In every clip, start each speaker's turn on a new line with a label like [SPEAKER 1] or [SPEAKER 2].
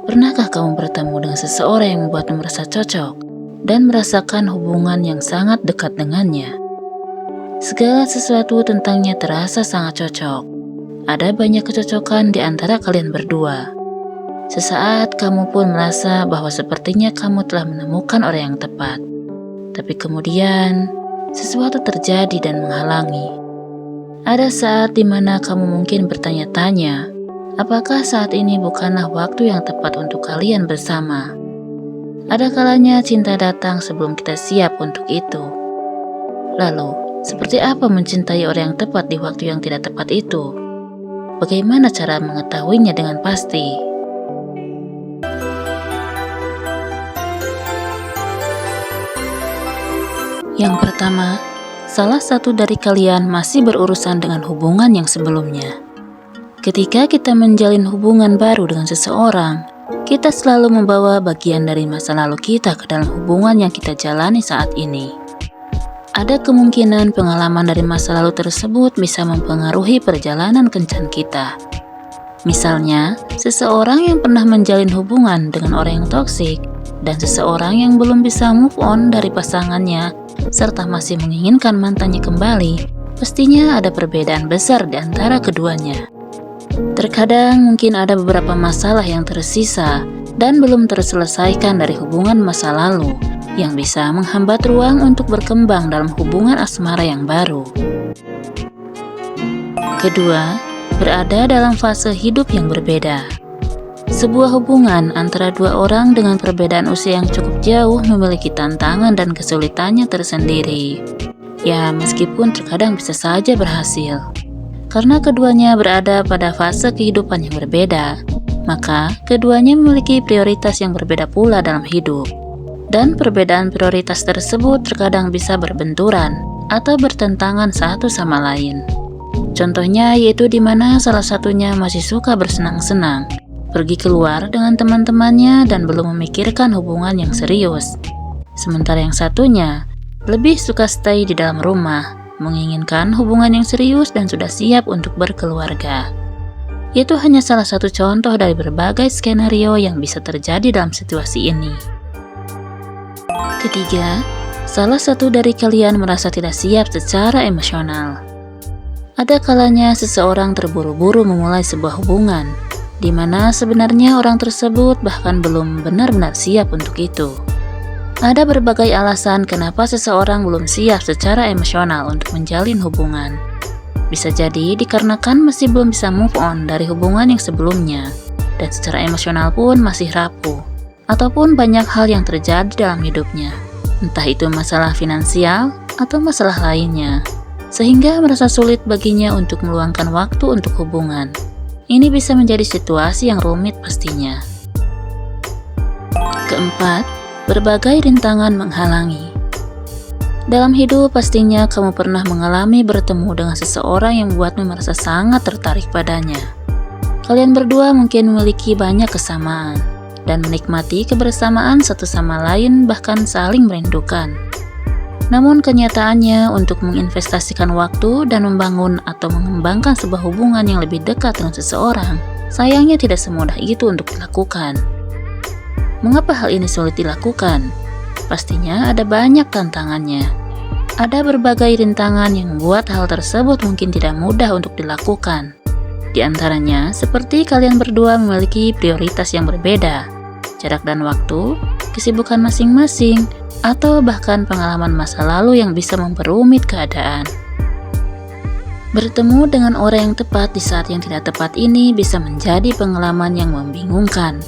[SPEAKER 1] Pernahkah kamu bertemu dengan seseorang yang membuatmu merasa cocok dan merasakan hubungan yang sangat dekat dengannya? Segala sesuatu tentangnya terasa sangat cocok. Ada banyak kecocokan di antara kalian berdua. Sesaat kamu pun merasa bahwa sepertinya kamu telah menemukan orang yang tepat. Tapi kemudian, sesuatu terjadi dan menghalangi. Ada saat di mana kamu mungkin bertanya-tanya, apakah saat ini bukanlah waktu yang tepat untuk kalian bersama? Ada kalanya cinta datang sebelum kita siap untuk itu. Lalu, seperti apa mencintai orang yang tepat di waktu yang tidak tepat itu? Bagaimana cara mengetahuinya dengan pasti? Yang pertama, salah satu dari kalian masih berurusan dengan hubungan yang sebelumnya. Ketika kita menjalin hubungan baru dengan seseorang, kita selalu membawa bagian dari masa lalu kita ke dalam hubungan yang kita jalani saat ini. Ada kemungkinan pengalaman dari masa lalu tersebut bisa mempengaruhi perjalanan kencan kita. Misalnya, seseorang yang pernah menjalin hubungan dengan orang yang toksik dan seseorang yang belum bisa move on dari pasangannya serta masih menginginkan mantannya kembali, pastinya ada perbedaan besar di antara keduanya. Terkadang mungkin ada beberapa masalah yang tersisa dan belum terselesaikan dari hubungan masa lalu yang bisa menghambat ruang untuk berkembang dalam hubungan asmara yang baru. Kedua, berada dalam fase hidup yang berbeda. Sebuah hubungan antara dua orang dengan perbedaan usia yang cukup jauh memiliki tantangan dan kesulitannya tersendiri. Ya, meskipun terkadang bisa saja berhasil. Karena keduanya berada pada fase kehidupan yang berbeda, maka keduanya memiliki prioritas yang berbeda pula dalam hidup. Dan perbedaan prioritas tersebut terkadang bisa berbenturan atau bertentangan satu sama lain. Contohnya yaitu di mana salah satunya masih suka bersenang-senang, pergi keluar dengan teman-temannya dan belum memikirkan hubungan yang serius. Sementara yang satunya lebih suka stay di dalam rumah, menginginkan hubungan yang serius dan sudah siap untuk berkeluarga. Itu hanya salah satu contoh dari berbagai skenario yang bisa terjadi dalam situasi ini. Ketiga, salah satu dari kalian merasa tidak siap secara emosional. Ada kalanya seseorang terburu-buru memulai sebuah hubungan, di mana sebenarnya orang tersebut bahkan belum benar-benar siap untuk itu. Ada berbagai alasan kenapa seseorang belum siap secara emosional untuk menjalin hubungan. Bisa jadi dikarenakan masih belum bisa move on dari hubungan yang sebelumnya, dan secara emosional pun masih rapuh, ataupun banyak hal yang terjadi dalam hidupnya, entah itu masalah finansial atau masalah lainnya, sehingga merasa sulit baginya untuk meluangkan waktu untuk hubungan. Ini bisa menjadi situasi yang rumit pastinya. Keempat, berbagai rintangan menghalangi. Dalam hidup pastinya kamu pernah mengalami bertemu dengan seseorang yang membuatmu merasa sangat tertarik padanya. Kalian berdua mungkin memiliki banyak kesamaan dan menikmati kebersamaan satu sama lain, bahkan saling merindukan. Namun kenyataannya untuk menginvestasikan waktu dan membangun atau mengembangkan sebuah hubungan yang lebih dekat dengan seseorang, sayangnya tidak semudah itu untuk dilakukan. Mengapa hal ini sulit dilakukan? Pastinya ada banyak tantangannya. Ada berbagai rintangan yang membuat hal tersebut mungkin tidak mudah untuk dilakukan. Di antaranya, seperti kalian berdua memiliki prioritas yang berbeda, jarak dan waktu, kesibukan masing-masing, atau bahkan pengalaman masa lalu yang bisa memperumit keadaan. Bertemu dengan orang yang tepat di saat yang tidak tepat ini bisa menjadi pengalaman yang membingungkan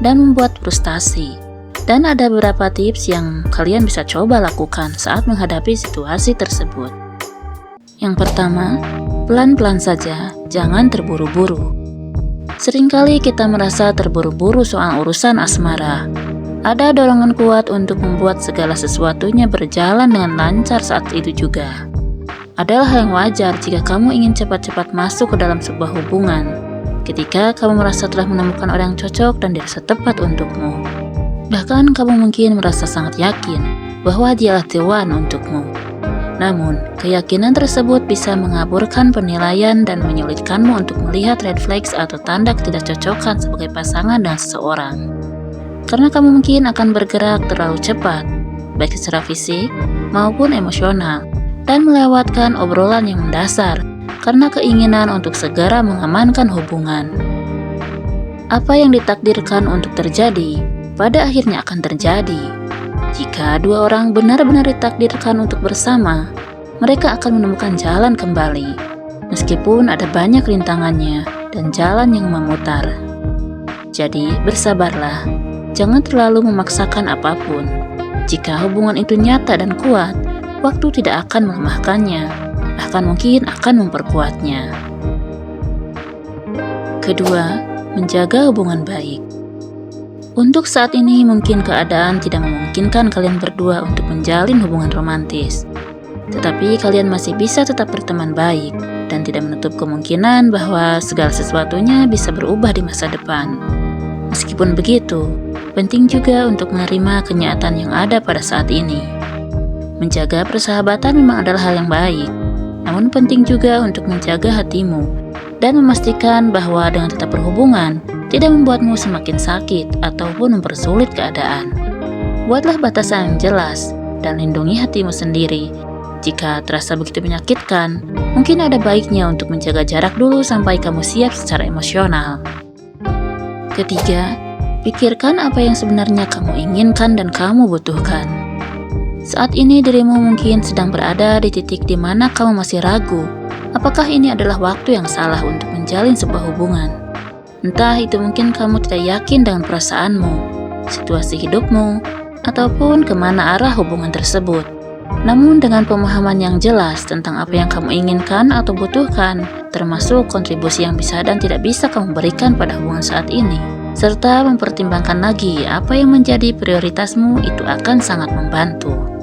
[SPEAKER 1] dan membuat frustasi. Dan ada beberapa tips yang kalian bisa coba lakukan saat menghadapi situasi tersebut. Yang pertama, pelan-pelan saja, jangan terburu-buru. Seringkali kita merasa terburu-buru soal urusan asmara. Ada dorongan kuat untuk membuat segala sesuatunya berjalan dengan lancar saat itu juga. Adalah hal yang wajar jika kamu ingin cepat-cepat masuk ke dalam sebuah hubungan, ketika kamu merasa telah menemukan orang yang cocok dan dirasa tepat untukmu. Bahkan kamu mungkin merasa sangat yakin bahwa dialah the one untukmu. Namun, keyakinan tersebut bisa mengaburkan penilaian dan menyulitkanmu untuk melihat red flags atau tanda ketidakcocokan sebagai pasangan dengan seseorang. Karena kamu mungkin akan bergerak terlalu cepat, baik secara fisik maupun emosional, dan melewatkan obrolan yang mendasar karena keinginan untuk segera mengamankan hubungan. Apa yang ditakdirkan untuk terjadi, pada akhirnya akan terjadi. Jika dua orang benar-benar ditakdirkan untuk bersama, mereka akan menemukan jalan kembali, meskipun ada banyak rintangannya dan jalan yang memutar. Jadi, bersabarlah, jangan terlalu memaksakan apapun. Jika hubungan itu nyata dan kuat, waktu tidak akan melemahkannya, bahkan mungkin akan memperkuatnya. Kedua, menjaga hubungan baik. Untuk saat ini mungkin keadaan tidak memungkinkan kalian berdua untuk menjalin hubungan romantis. Tetapi kalian masih bisa tetap berteman baik dan tidak menutup kemungkinan bahwa segala sesuatunya bisa berubah di masa depan. Meskipun begitu, penting juga untuk menerima kenyataan yang ada pada saat ini. Menjaga persahabatan memang adalah hal yang baik, namun penting juga untuk menjaga hatimu dan memastikan bahwa dengan tetap berhubungan tidak membuatmu semakin sakit ataupun mempersulit keadaan. Buatlah batasan yang jelas dan lindungi hatimu sendiri. Jika terasa begitu menyakitkan, mungkin ada baiknya untuk menjaga jarak dulu sampai kamu siap secara emosional. Ketiga, pikirkan apa yang sebenarnya kamu inginkan dan kamu butuhkan. Saat ini dirimu mungkin sedang berada di titik di mana kamu masih ragu, apakah ini adalah waktu yang salah untuk menjalin sebuah hubungan. Entah itu mungkin kamu tidak yakin dengan perasaanmu, situasi hidupmu, ataupun kemana arah hubungan tersebut. Namun dengan pemahaman yang jelas tentang apa yang kamu inginkan atau butuhkan, termasuk kontribusi yang bisa dan tidak bisa kamu berikan pada hubungan saat ini, serta mempertimbangkan lagi apa yang menjadi prioritasmu, itu akan sangat membantu.